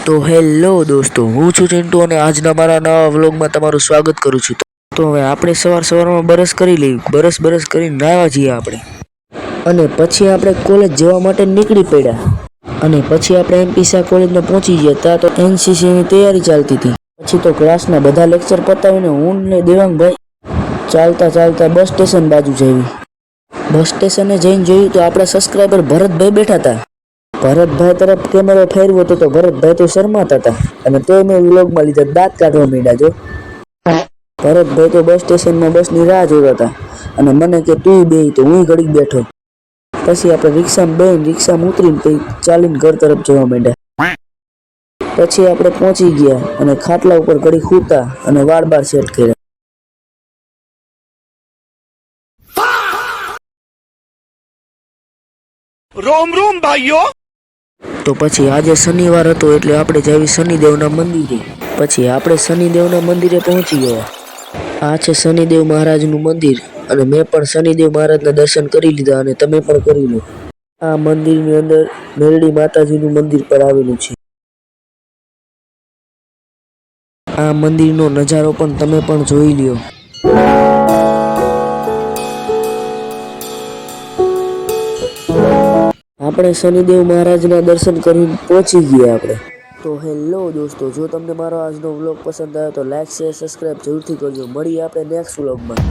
તો હેલો દોસ્તો, હું છું ચિંટુ અને આજના મારા નવા વ્લોગમાં તમારું સ્વાગત કરું છું. તો હવે આપણે સવારમાં બ્રશ કરી લઈએ. બ્રશ કરીને નાહવા જઈએ આપણે. અને પછી આપણે કોલેજ જવા માટે નીકળી પડ્યા. અને પછી આપણે એમપી કોલેજમાં પહોંચી ગયા. ત્યાં તો એનસીસીની તૈયારી ચાલતી હતી. પછી તો ક્લાસના બધા લેક્ચર પતાવીને હું ને દેવાંગભાઈ ચાલતા બસ સ્ટેશન બાજુ જઈએ. બસ સ્ટેશને જઈને જોયું તો આપણા સબસ્ક્રાઈબર ભરતભાઈ બેઠા હતા. ભરતભાઈ તરફ કેમેરો ફેરવ્યો તો ભરતભાઈ તો શરમાતા હતા અને તે મેં વ્લોગમાં લીધા દાંત કાઢવા માંડ્યા. જો ભરતભાઈ તો બસ સ્ટેશનમાં બસની રાહ જોતા હતા અને મને કે તું બેહી, તો હું ઘડીક બેઠો. પછી આપણે રિક્ષામાં ઉતરીને પછી ચાલીને ઘર તરફ જવા માંડ્યા. પછી આપણે પહોંચી ગયા અને ખાટલા ઉપર ઘડીક સૂતા અને વાળ સેટ કર્યા. રોમ રોમ ભાઈઓ. તો પછી આજે શનિવાર હતો એટલે આપણે જાવી શનિદેવના મંદિરે. પછી આપણે શનિદેવના મંદિરે પહોંચી ગયા. આ છે શનિદેવ મહારાજનું મંદિર અને મેં પણ શનિદેવ મહારાજના દર્શન કરી લીધા અને તમે પણ કરી લો. આ મંદિરની અંદર મેરડી માતાજીનું મંદિર પર આવેલું છે. આ મંદિરનો નજારો પણ તમે પણ જોઈ લ્યો. આપણે શનિદેવ મહારાજના દર્શન કરીને પહોંચી ગયા આપણે. તો હેલો દોસ્તો, જો તમને મારો આજનો વ્લોગ પસંદ આવ્યો તો લાઈક શેર સબસ્ક્રાઈબ જરૂરથી કરજો. મળીએ આપણે નેક્સ્ટ વ્લોગમાં.